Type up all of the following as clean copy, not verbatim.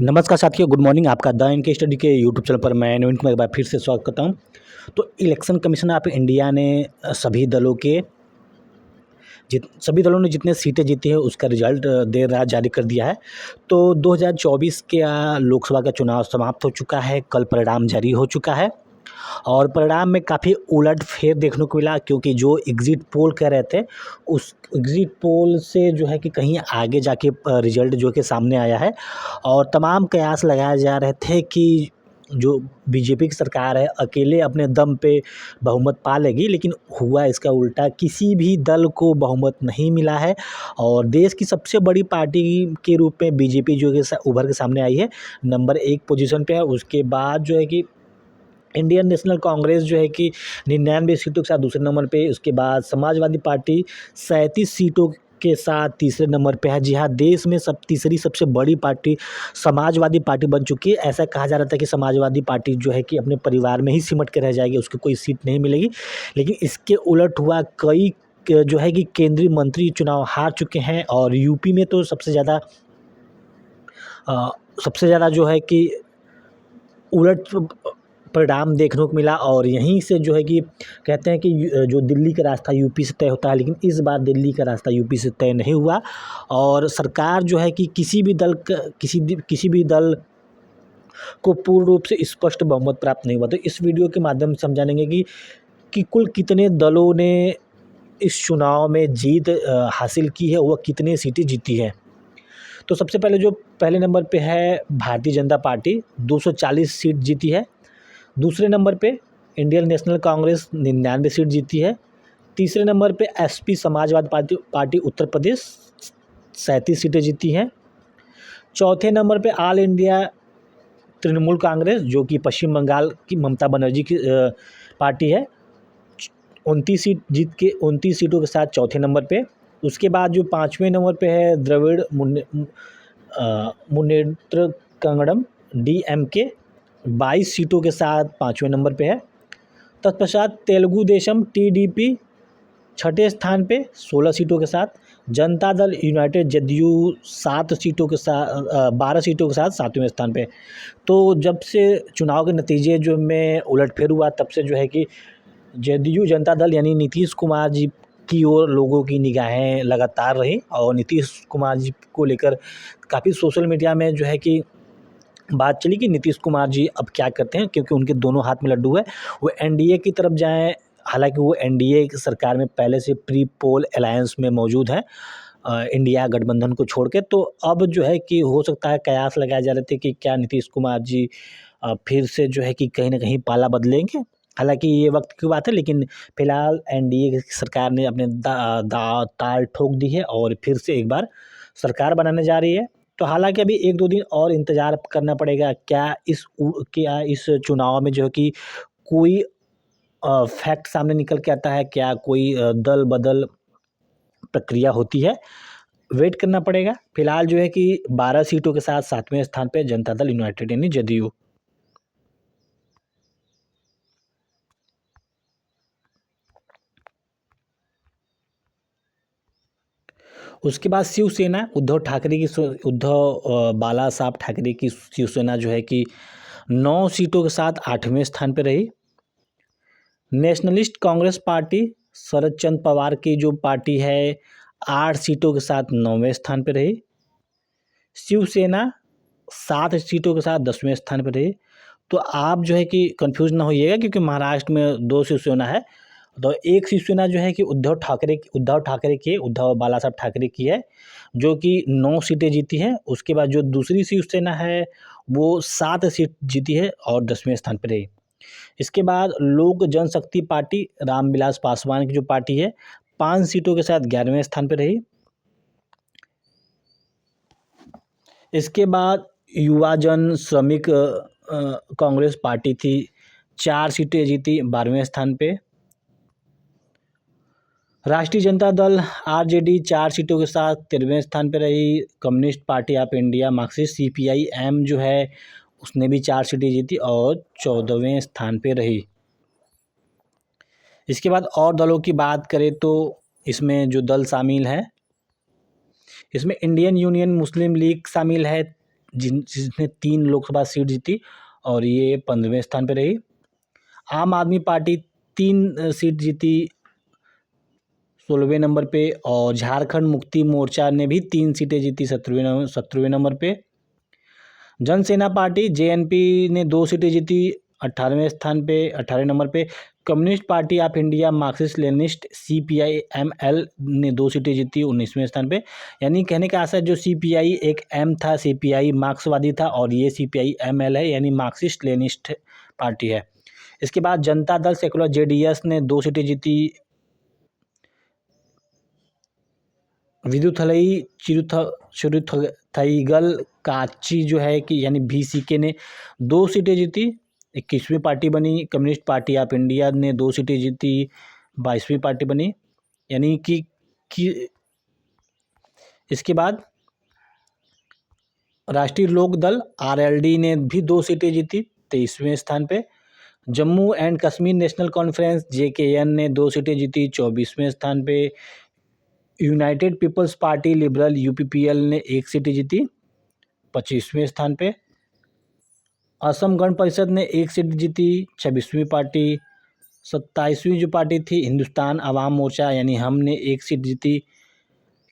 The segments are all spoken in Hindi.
नमस्कार साथियों, गुड मॉर्निंग। आपका द इनके स्टडी के यूट्यूब चैनल पर मैं नवीन कुमार एक बार फिर से स्वागत करता हूं। तो इलेक्शन कमीशन ऑफ इंडिया ने सभी दलों ने जितने सीटें जीती है उसका रिजल्ट देर रात जारी कर दिया है। तो 2024 के लोकसभा का चुनाव समाप्त हो चुका है। कल परिणाम जारी हो चुका है और परिणाम में काफ़ी उलट-फेर देखने को मिला, क्योंकि जो एग्ज़िट पोल कह रहे थे, उस एग्ज़िट पोल से जो है कि कहीं आगे जाके रिज़ल्ट जो कि सामने आया है। और तमाम कयास लगाए जा रहे थे कि जो बीजेपी की सरकार है अकेले अपने दम पे बहुमत पा लेगी, लेकिन हुआ इसका उल्टा। किसी भी दल को बहुमत नहीं मिला है और देश की सबसे बड़ी पार्टी के रूप में बीजेपी जो कि उभर के सामने आई है, नंबर 1 पोजीशन पे है। उसके बाद जो है कि इंडियन नेशनल कांग्रेस जो है कि 99 सीटों के साथ दूसरे नंबर पे। उसके बाद समाजवादी पार्टी 37 सीटों के साथ तीसरे नंबर पे है। जी हाँ, देश में तीसरी सबसे बड़ी पार्टी समाजवादी पार्टी बन चुकी है। ऐसा कहा जा रहा था कि समाजवादी पार्टी जो है कि अपने परिवार में ही सिमट के रह जाएगी, उसको कोई सीट नहीं मिलेगी, लेकिन इसके उलट हुआ। कई जो है कि केंद्रीय मंत्री चुनाव हार चुके हैं और यूपी में तो सबसे ज़्यादा जो है कि उलट परिणाम देखने को मिला। और यहीं से जो है कि कहते हैं कि जो दिल्ली का रास्ता यूपी से तय होता है, लेकिन इस बार दिल्ली का रास्ता यूपी से तय नहीं हुआ और सरकार जो है कि किसी भी दल को पूर्ण रूप से स्पष्ट बहुमत प्राप्त नहीं हुआ। तो इस वीडियो के माध्यम से हम जानेंगे कि कुल कितने दलों ने इस चुनाव में जीत हासिल की है, वह कितनी सीटें जीती है। तो सबसे पहले जो पहले नंबर पे है भारतीय जनता पार्टी, 240 सीट जीती है। दूसरे नंबर पे इंडियन नेशनल कांग्रेस 99 सीट जीती है। तीसरे नंबर पे एसपी समाजवादी पार्टी उत्तर प्रदेश 37 सीटें जीती हैं। चौथे नंबर पे ऑल इंडिया तृणमूल कांग्रेस, जो कि पश्चिम बंगाल की ममता बनर्जी की पार्टी है, 29 सीटों के साथ चौथे नंबर पे। उसके बाद जो पाँचवें नंबर पे है द्रविड़ मुनेत्र कंगड़म DMK, 22 सीटों के साथ पाँचवें नंबर पे है। तत्पश्चात तेलुगु देशम TDP छठे स्थान पे 16 सीटों के साथ। जनता दल यूनाइटेड JDU 12 सीटों के साथ सातवें स्थान पे। तो जब से चुनाव के नतीजे जो में उलटफेर हुआ, तब से जो है कि JDU जनता दल यानी नीतीश कुमार जी की ओर लोगों की निगाहें लगातार रही और नीतीश कुमार जी को लेकर काफ़ी सोशल मीडिया में जो है कि बात चली कि नीतीश कुमार जी अब क्या करते हैं, क्योंकि उनके दोनों हाथ में लड्डू है। वो एनडीए की तरफ जाएं, हालांकि वो एनडीए सरकार में पहले से प्री पोल अलायंस में मौजूद है, इंडिया गठबंधन को छोड़ के। तो अब जो है कि हो सकता है, कयास लगाए जा रहे थे कि क्या नीतीश कुमार जी फिर से जो है कि कहीं ना कहीं पाला बदलेंगे। हालांकि ये वक्त की बात है, लेकिन फिलहाल एनडीए सरकार ने अपने ताल ठोक दी है और फिर से एक बार सरकार बनाने जा रही है। तो हालांकि अभी 1-2 दिन और इंतज़ार करना पड़ेगा। क्या इस चुनाव में जो है कि कोई फैक्ट सामने निकल के आता है, क्या कोई दल बदल प्रक्रिया होती है, वेट करना पड़ेगा। फिलहाल जो है कि 12 सीटों के साथ सातवें स्थान पे जनता दल यूनाइटेड यानी JDU। उसके बाद शिवसेना, उद्धव बाला साहब ठाकरे की शिवसेना जो है कि 9 सीटों के साथ 8वें स्थान पे रही। नेशनलिस्ट कांग्रेस पार्टी, शरद चंद्र पवार की जो पार्टी है, 8 सीटों के साथ 9वें स्थान पे रही। शिवसेना 7 सीटों के साथ 10वें स्थान पर रही। तो आप जो है कि कंफ्यूज ना होइएगा, क्योंकि महाराष्ट्र में 2 शिवसेना है। तो एक शिवसेना जो है कि उद्धव बाला साहब ठाकरे की है, जो कि 9 सीटें जीती हैं। उसके बाद जो दूसरी शिवसेना है वो 7 सीट जीती है और 10वें स्थान पर रही। इसके बाद लोक जनशक्ति पार्टी, रामविलास पासवान की जो पार्टी है, 5 सीटों के साथ 11वें स्थान पर रही। इसके बाद युवा जन श्रमिक कांग्रेस पार्टी थी, 4 सीटें जीती, 12वें स्थान पे। राष्ट्रीय जनता दल RJD 4 सीटों के साथ 13वें स्थान पे रही। Communist party of India Marxist CPIM जो है, उसने भी 4 सीटें जीती और 14वें स्थान पे रही। इसके बाद और दलों की बात करें तो इसमें जो दल शामिल हैं, इसमें इंडियन यूनियन मुस्लिम लीग शामिल है, जिसने 3 लोकसभा सीट जीती और ये 15वें स्थान पे रही। आम आदमी पार्टी 3 सीट जीती 16वें नंबर पे, और झारखंड मुक्ति मोर्चा ने भी 3 सीटें जीती 17वें नंबर पे। जनसेना पार्टी जेएनपी ने 2 सीटें जीती 18वें स्थान पे, 18वें नंबर पे। Communist party of India Marxist Leninist CPI-ML ने 2 सीटें जीती 19वें स्थान पे। यानी कहने का आशा, जो सीपीआई एक एम था, सीपीआई मार्क्सवादी था, और ये सीपीआई-एमएल है यानी मार्क्सिस्ट लेनिस्ट पार्टी है। इसके बाद जनता दल सेकुलर जेडीएस ने 2 सीटें जीती। विदुथलई चिरुथईगल काची जो है कि यानी VCK ने 2 सीटें जीती, 21वीं पार्टी बनी। कम्युनिस्ट पार्टी ऑफ इंडिया ने 2 सीटें जीती, 22वीं पार्टी बनी। यानी कि इसके बाद राष्ट्रीय लोक दल RLD ने भी 2 सीटें जीती 23वें स्थान पे। Jammu and Kashmir national conference JKN ने 2 सीटें जीती 24वें स्थान पे। United people's party liberal UPPL ने 1 सीट जीती 25वें स्थान पे। असम गण परिषद ने 1 सीट जीती 26वीं पार्टी। 27वीं जो पार्टी थी हिंदुस्तान अवाम मोर्चा यानी हम ने 1 सीट जीती।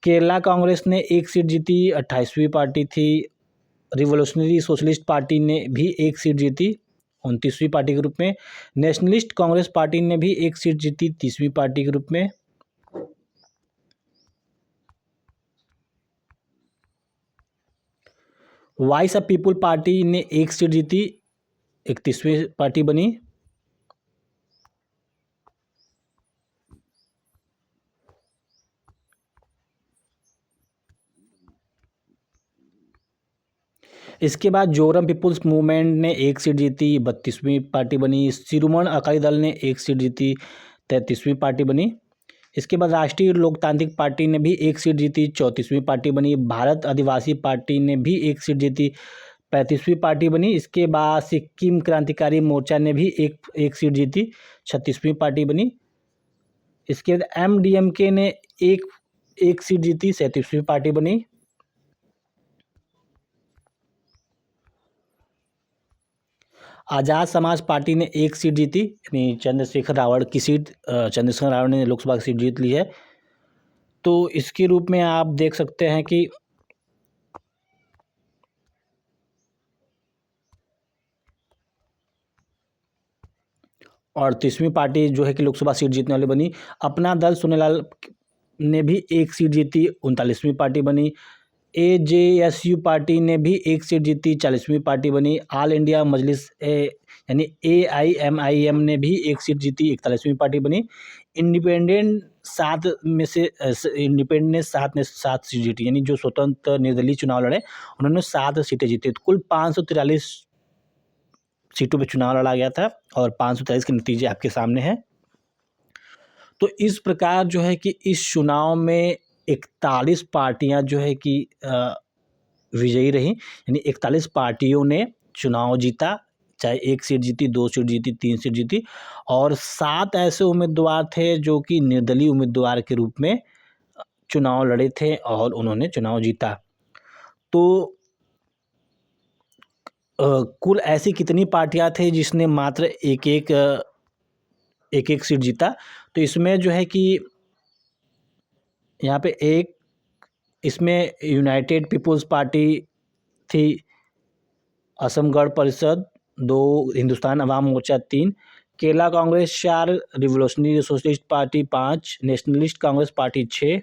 केरला कांग्रेस ने 1 सीट जीती 28वीं पार्टी थी। रिवोल्यूशनरी सोशलिस्ट पार्टी ने भी 1 सीट जीती 29वीं पार्टी के रूप में। नेशनलिस्ट कांग्रेस पार्टी ने भी 1 सीट जीती 30वीं पार्टी के रूप में। वॉइस ऑफ पीपुल पार्टी ने 1 सीट जीती 31वीं पार्टी बनी। इसके बाद जोरम पीपुल्स मूवमेंट ने 1 सीट जीती 32वीं पार्टी बनी। शिरोमणि अकाली दल ने 1 सीट जीती 33वीं पार्टी बनी। इसके बाद राष्ट्रीय लोकतांत्रिक पार्टी ने भी 1 सीट जीती 34वीं पार्टी बनी। भारत आदिवासी पार्टी ने भी 1 सीट जीती 35वीं पार्टी बनी। इसके बाद सिक्किम क्रांतिकारी मोर्चा ने भी एक सीट जीती 36वीं पार्टी बनी। इसके बाद MDMK ने एक सीट जीती 37वीं पार्टी बनी। आज़ाद समाज पार्टी ने 1 सीट जीती, यानी चंद्रशेखर रावण की सीट, चंद्रशेखर रावण ने लोकसभा की सीट जीत ली है। तो इसके रूप में आप देख सकते हैं कि और 30वीं पार्टी जो है कि लोकसभा सीट जीतने वाली बनी। अपना दल सोनेलाल ने भी 1 सीट जीती 39वीं पार्टी बनी। AJSU पार्टी ने भी 1 सीट जीती 40वीं पार्टी बनी। ऑल इंडिया मजलिस यानी AIMIM ने भी 1 सीट जीती 41वीं पार्टी बनी। इंडिपेंडेंट 7 में से इंडिपेंडेंट ने 7 सीट जीती, यानी जो स्वतंत्र निर्दलीय चुनाव लड़े उन्होंने 7 सीटें जीती। तो कुल 543 सीटों पे चुनाव लड़ा गया था और 543 के नतीजे आपके सामने हैं। तो इस प्रकार जो है कि इस चुनाव में 41 पार्टियां जो है कि विजयी रहीं, यानी 41 पार्टियों ने चुनाव जीता, चाहे 1 सीट जीती, 2 सीट जीती, 3 सीट जीती, और 7 ऐसे उम्मीदवार थे जो कि निर्दलीय उम्मीदवार के रूप में चुनाव लड़े थे और उन्होंने चुनाव जीता। तो कुल ऐसी कितनी पार्टियां थे जिसने मात्र एक सीट जीता? तो इसमें जो है कि यहाँ पे इसमें यूनाइटेड पीपुल्स पार्टी थी, Assam Gana Parishad 2, Hindustan Awam Morcha 3, Kerala congress 4, revolutionary socialist party 5, nationalist congress party 6,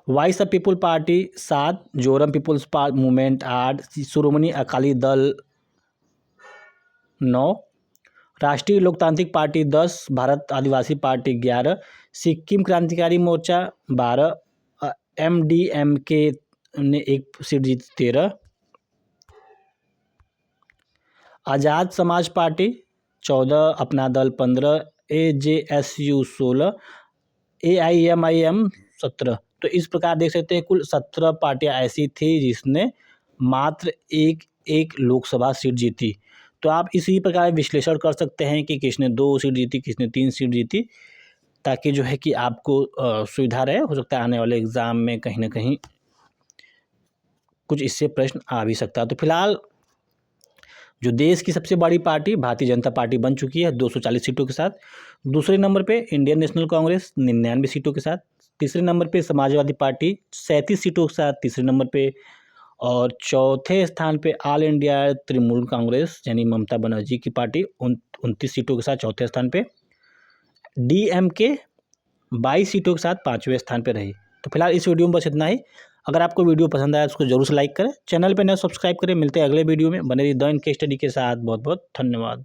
voice of people party 7, Zoram people's movement 8, Shiromani Akali Dal 9, Rashtriya Loktantrik party 10, Bharat Adivasi party 11, Sikkim Krantikari Morcha 12, MDMK ने 1 सीट जीती 13, आज़ाद समाज पार्टी 14, अपना दल 15, AJSU 16, AIMIM 17। तो इस प्रकार देख सकते हैं कुल 17 पार्टियां ऐसी थी जिसने मात्र एक लोकसभा सीट जीती। तो आप इसी प्रकार विश्लेषण कर सकते हैं कि किसने 2 सीट जीती, किसने 3 सीट जीती। ताकि जो है कि आपको सुविधा रहे। हो सकता है आने वाले एग्ज़ाम में कहीं ना कहीं कुछ इससे प्रश्न आ भी सकता है। तो फिलहाल जो देश की सबसे बड़ी पार्टी भारतीय जनता पार्टी बन चुकी है 240 सीटों के साथ। दूसरे नंबर पे इंडियन नेशनल कांग्रेस 99 सीटों के साथ। तीसरे नंबर पे समाजवादी पार्टी 37 सीटों के साथ तीसरे नंबर पे। और चौथे स्थान पे ऑल इंडिया तृणमूल कांग्रेस यानी ममता बनर्जी की पार्टी 29 सीटों के साथ चौथे स्थान पे। DMK 22 सीटों के साथ पाँचवें स्थान पे रही। तो फिलहाल इस वीडियो में बस इतना ही। अगर आपको वीडियो पसंद आया तो उसको जरूर से लाइक करें, चैनल पे नए सब्सक्राइब करें। मिलते हैं अगले वीडियो में, बने रहिए द इनके स्टडी के साथ। बहुत बहुत धन्यवाद।